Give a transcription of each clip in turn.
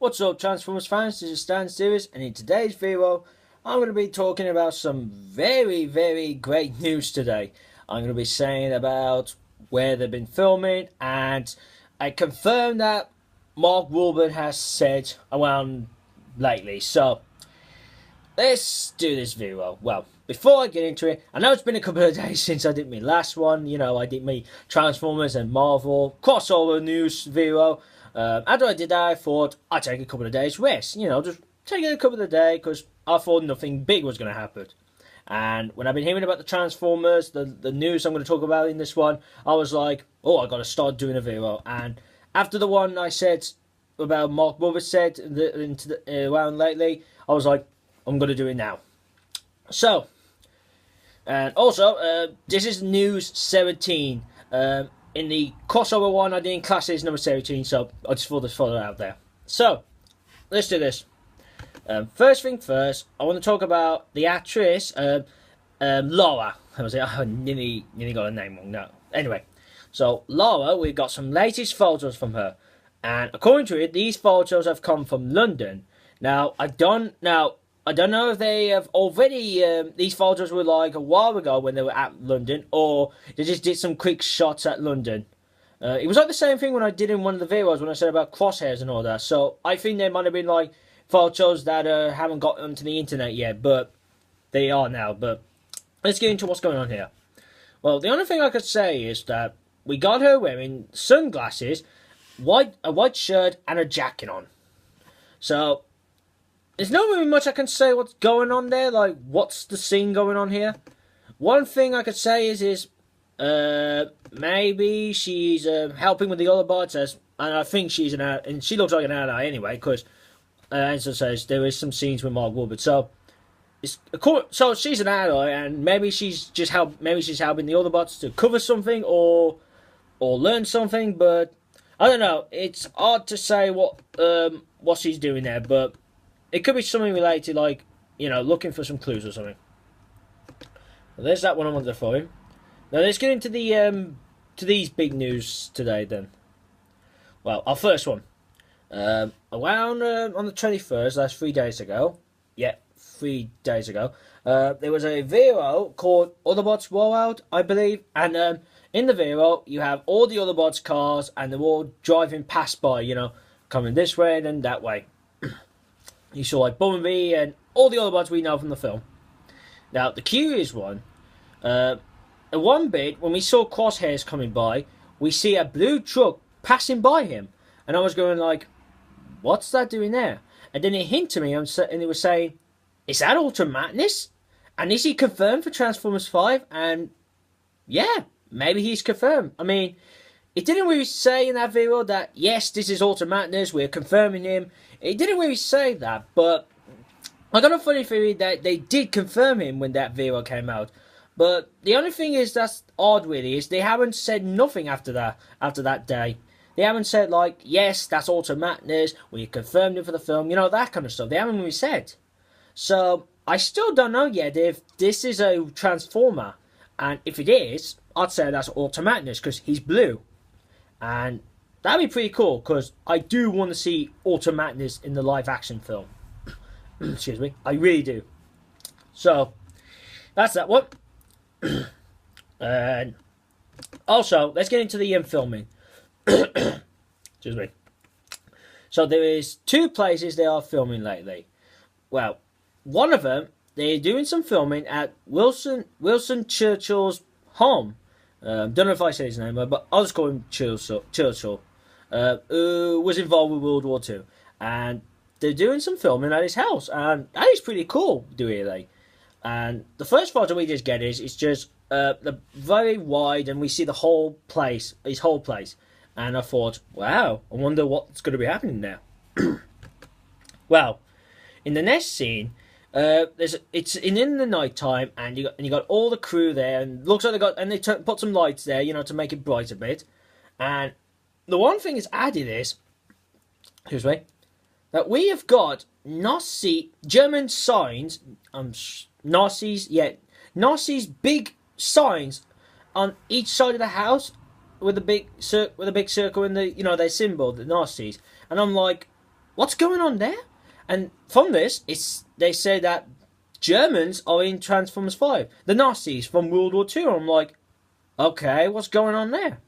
What's up, Transformers fans? This is Stan Series, and in today's video, I'm going to be talking about some very great news today. I'm going to be saying about where they've been filming, and I confirmed that Mark Wahlberg has said around lately. So, let's do this video. Well, before I get into it, I know it's been a couple of days since I did my last one. You know, I did my Transformers and Marvel crossover news video. After I did that, I thought I'd take a couple of days rest. You know, just take it a couple of days because I thought nothing big was going to happen. And when I've been hearing about the Transformers, the news I'm going to talk about in this one, I was like, oh, I got to start doing a video. And after the one I said about Mark Wahlberg said around lately, I was like, I'm going to do it now. So, and also, this is news 17. In the crossover one, I did in classes number 17, so I just thought to follow it out there. So, let's do this. First thing first, I want to talk about the actress, Laura. I nearly got her name wrong. No. Anyway, so Laura, we've got some latest photos from her. And according to it, these photos have come from London. Now, I don't know if they have already, these photos were like a while ago when they were at London, or they just did some quick shots at London. It was like the same thing when I did in one of the videos when I said about crosshairs and all that. So I think they might have been like photos that haven't got onto the internet yet, but they are now. But let's get into what's going on here. Well, the only thing I could say is that we got her wearing sunglasses, a white shirt, and a jacket on. So there's not really much I can say what's going on there, like what's the scene going on here. One thing I could say is maybe she's helping with the other bots, and I think she's and she looks like an ally anyway, because Ansel says there is some scenes with Mark Wahlberg, so she's an ally, and maybe she's helping the other bots to cover something or learn something, but I don't know. It's hard to say what she's doing there, but it could be something related, like, you know, looking for some clues or something. Well, there's that one I wanted to throw in. Now let's get into the to these big news today then. Well, our first one. Around on the 21st, that's 3 days ago. Yeah, 3 days ago. There was a video called Autobots Rollout, I believe, and in the video you have all the Autobots cars, and they're all driving past by, you know, coming this way and then that way. You saw like Bumblebee and all the other ones we know from the film. Now, the curious one, at one bit, when we saw Crosshairs coming by, we see a blue truck passing by him. And I was going like, what's that doing there? And then it hinted to me, and it was saying, is that Ultra Madness? And is he confirmed for Transformers 5? And yeah, maybe he's confirmed. I mean, it didn't really say in that video that, yes, this is Ultra Madness, we're confirming him. It didn't really say that, but I got a funny theory that they did confirm him when that video came out. But the only thing is that's odd really, is they haven't said nothing after that day. They haven't said like, yes, that's Ultra Madness, we confirmed him for the film, you know, that kind of stuff. They haven't really said. So, I still don't know yet if this is a Transformer. And if it is, I'd say that's Ultra Madness, because he's blue. And that'd be pretty cool, because I do want to see Ultra Madness in the live-action film. Excuse me. I really do. So, that's that one. And also, let's get into the filming. Excuse me. So, there is 2 places they are filming lately. Well, one of them, they're doing some filming at Winston Churchill's home. Don't know if I say his name, but I'll just call him Churchill. Who was involved with World War II. And they're doing some filming at his house. And that is pretty cool, really. And the first photo we just get is it's just the very wide, and we see the whole place, his whole place. And I thought, wow, I wonder what's going to be happening now. Well, in the next scene, it's in the night time, and you got all the crew there, and looks like they put some lights there, you know, to make it bright a bit. And the one thing is added is, excuse me, that we have got Nazi German signs, Nazis big signs on each side of the house with a big circle in the, you know, their symbol, the Nazis. And I'm like, what's going on there? And from this, they say that Germans are in Transformers 5. The Nazis from World War II. I'm like, okay, what's going on there?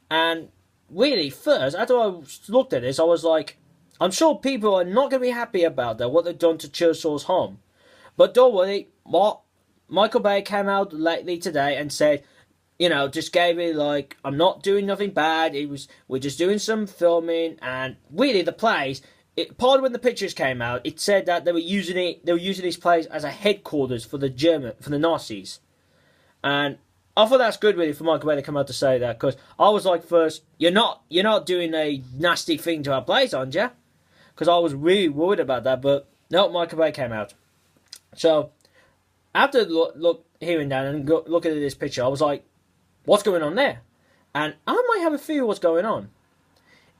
And really, first, after I looked at this, I was like, I'm sure people are not going to be happy about that, what they've done to Churchill's home. But don't worry, Michael Bay came out lately today and said, just gave it like, I'm not doing nothing bad. We're just doing some filming, and really the plays. Part of when the pictures came out, it said that they were using these plays as a headquarters for the Nazis, and I thought that's good really for Michael Bay to come out to say that, because I was like, first, you're not doing a nasty thing to our plays, aren't you? Because I was really worried about that, but no, Michael Bay came out. So after hearing that and looking at this picture, I was like, what's going on there? And I might have a fear what's going on.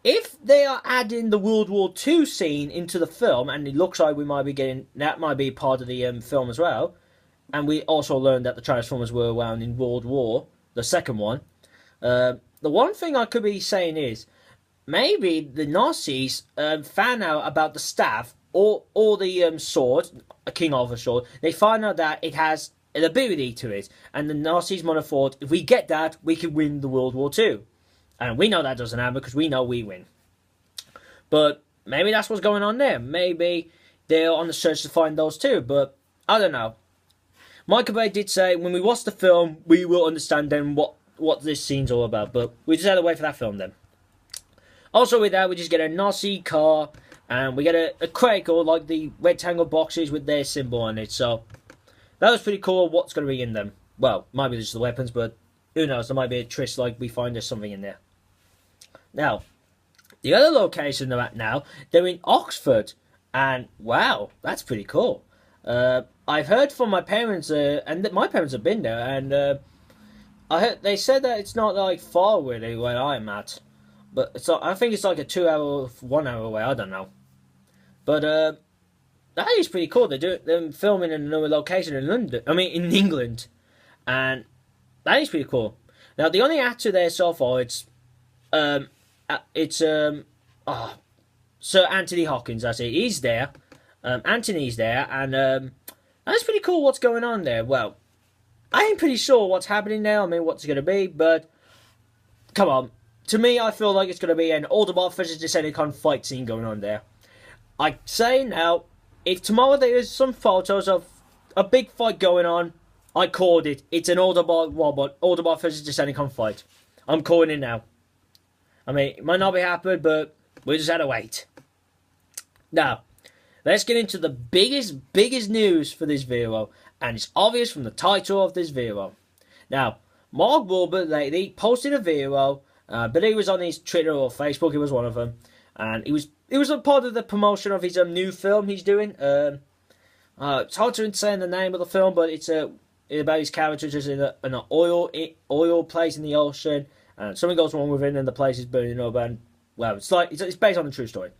If they are adding the World War II scene into the film, and it looks like we might be getting that, might be part of the film as well, and we also learned that the Transformers were around in World War, the second one. The one thing I could be saying is, maybe the Nazis found out about the staff or the sword, a King Arthur sword. They find out that it has an ability to it, and the Nazis might have thought, if we get that, we can win the World War II. And we know that doesn't happen because we know we win. But maybe that's what's going on there. Maybe they're on the search to find those too. But I don't know. Michael Bay did say, when we watch the film, we will understand then what this scene's all about. But we just had to wait for that film then. Also with that, we just get a Nazi car. And we get a crate, or like the rectangle boxes with their symbol on it. So that was pretty cool. What's going to be in them? Well, might be just the weapons, but who knows? There might be a twist, like we find there's something in there. Now, the other location they're at now, they're in Oxford. And wow, that's pretty cool. I've heard from my parents, and my parents have been there, and I heard they said that it's not like far really where I'm at. But I think it's like a 2 hour, 1 hour away, I don't know. But that is pretty cool. They're filming in another location in England. And that is pretty cool. Now, the only actor there so far, it's Sir Anthony Hopkins, that's it. He's there. Anthony's there, and that's pretty cool what's going on there. Well, I ain't pretty sure what's happening now. I mean, what's it going to be, but come on. To me, I feel like it's going to be an Autobot versus Decepticon fight scene going on there. I say now, if tomorrow there is some photos of a big fight going on, I called it. It's an Autobot versus Decepticon fight. I'm calling it now. I mean, it might not be happening, but we just had to wait. Now, let's get into the biggest news for this video, and it's obvious from the title of this video. Now, Mark Wahlberg lately posted a video, but he was on his Twitter or Facebook, it was one of them, and it was a part of the promotion of his new film he's doing. It's hard to say the name of the film, but it's about his character just in an oil place in the ocean, and something goes wrong with it, and the place is burning up, and well, it's based on a true story.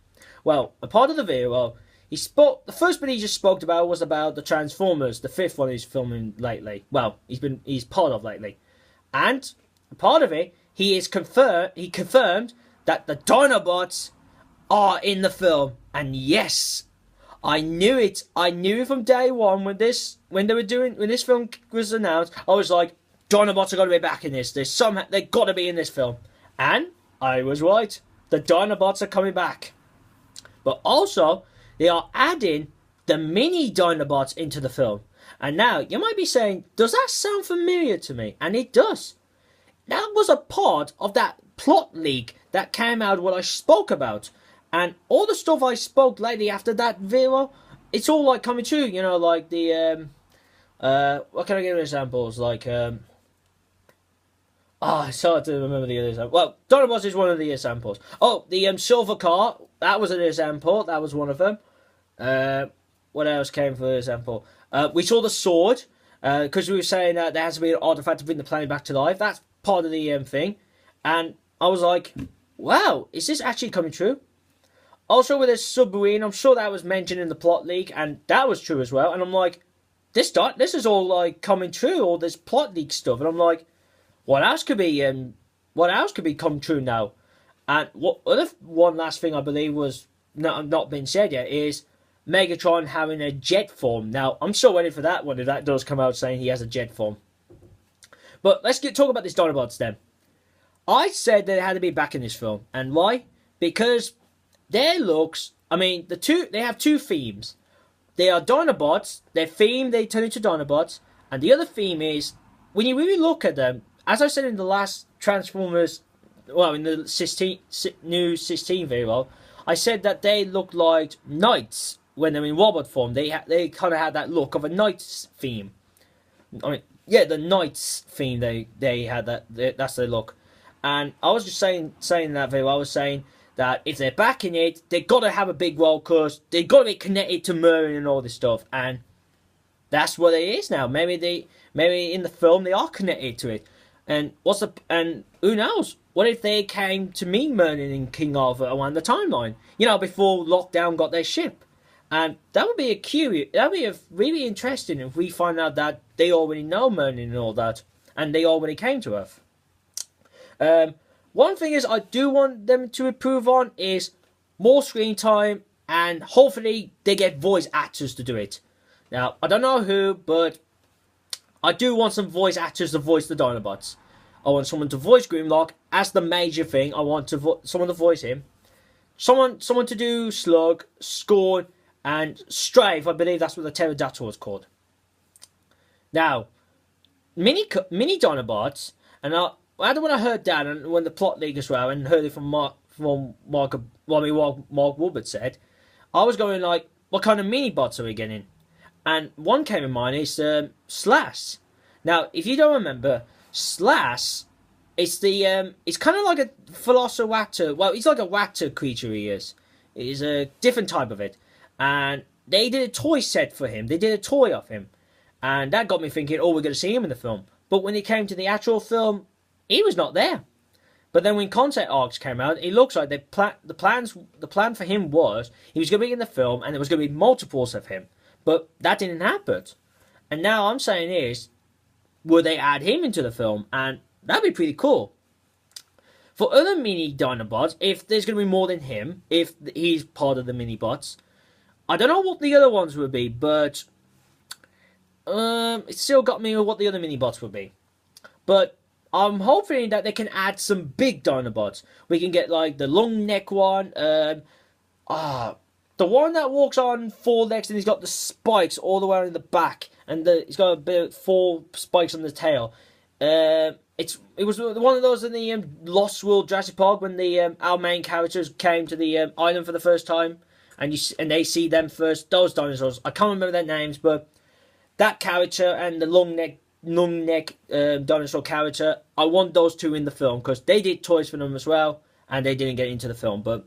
Well, a part of the video, the first bit he just spoke about was about the Transformers, the fifth one he's filming lately. Well, he's part of lately, and a part of it, he confirmed that the Dinobots are in the film, and yes, I knew it. I knew from day one when this film was announced. I was like, Dinobots are going to be back in this. They got to be in this film, and I was right. The Dinobots are coming back, but also they are adding the Mini-Dinobots into the film. And now you might be saying, does that sound familiar to me? And it does. That was a part of that plot leak that came out what I spoke about. And all the stuff I spoke lately after that video, it's all like coming true, like the, what can I give examples? Like, it's hard to remember the other example. Well, Dinobots is one of the examples. Oh, the silver car, that was an example, that was one of them. What else came for example? We saw the sword, because we were saying that there has to be an artifact to bring the planet back to life. That's part of the thing. And I was like, wow, is this actually coming true? Also with a submarine, I'm sure that was mentioned in the plot leak, and that was true as well. And I'm like, this is all like coming true, all this plot leak stuff. And I'm like, what else could be come true now? And one last thing I believe was not been said yet is Megatron having a jet form. Now, I'm still waiting for that one if that does come out saying he has a jet form. But let's talk about this Dinobots then. I said they had to be back in this film. And why? Because their looks, I mean, they have two themes. They are Dinobots, their theme, they turn into Dinobots. And the other theme is, when you really look at them, as I said in the last Transformers, well, in the new 16 video, I said that they look like knights when they're in robot form. They kind of had that look of a knight's theme. I mean, yeah, the knights theme. They had that. That's their look. And I was just saying in that video, I was saying that if they're back in it, they got to have a big role because they got to be connected to Merlin and all this stuff. And that's what it is now. Maybe in the film they are connected to it. And who knows? What if they came to meet Merlin and King Arthur around the timeline? You know, before Lockdown got their ship. And that would be really interesting if we find out that they already know Merlin and all that, and they already came to Earth. One thing is I do want them to improve on is more screen time, and hopefully they get voice actors to do it. Now, I don't know who, but I do want some voice actors to voice the Dinobots. I want someone to voice Grimlock as the major thing. I want someone to voice him. Someone to do Slug, Scorn, and Strafe. I believe that's what the Pterodactyl was called. Now, Mini-Dinobots, and when I heard that, and when the plot leaked as well, and heard it from Mark Wahlberg said, I was going like, what kind of mini-bots are we getting? And one came in mind is Slash. Now, if you don't remember, Slash, it's kind of like a Velociraptor. Well, he's like a raptor creature. He is. He's a different type of it, and they did a toy set for him. They did a toy of him, and that got me thinking, oh, we're going to see him in the film. But when it came to the actual film, he was not there. But then when concept arcs came out, it looks like the plan for him was he was going to be in the film, and there was going to be multiples of him. But that didn't happen. And now I'm saying is, would they add him into the film? And that'd be pretty cool. For other Mini-Dinobots, if there's going to be more than him, if he's part of the Mini-Bots, I don't know what the other ones would be, but it still got me with what the other Mini-Bots would be. But I'm hoping that they can add some big Dinobots. We can get like the long neck one, the one that walks on 4 legs and he's got the spikes all the way in the back, and he's got a bit of 4 spikes on the tail. It was one of those in the Lost World Jurassic Park when our main characters came to the island for the first time, and they see them first. Those dinosaurs, I can't remember their names, but that character and the long neck dinosaur character, I want those two in the film because they did toys for them as well, and they didn't get into the film, but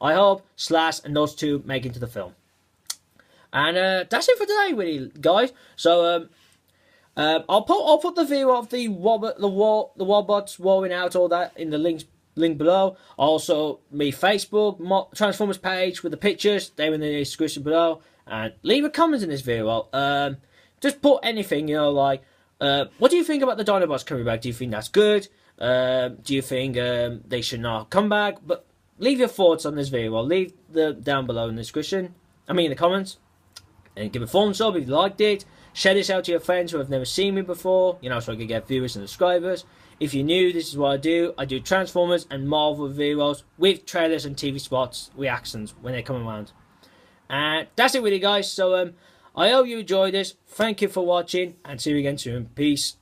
I hope Slash and those two make it into the film. And that's it for today, really, guys. So I'll put the video of the Wobots rolling out, all that in the link below. Also, my Facebook Transformers page with the pictures, they're in the description below. And leave a comment in this video. Just put anything, you know, like what do you think about the Dinobots coming back? Do you think that's good? Do you think they should not come back? But leave your thoughts on this video. I'll leave them down below in the description. I mean in the comments. And give a thumbs up if you liked it. Share this out to your friends who have never seen me before. You know, so I can get viewers and subscribers. If you're new, this is what I do. I do Transformers and Marvel videos with trailers and TV spots, reactions when they come around. And that's it really, guys. So I hope you enjoyed this. Thank you for watching, and see you again soon. Peace.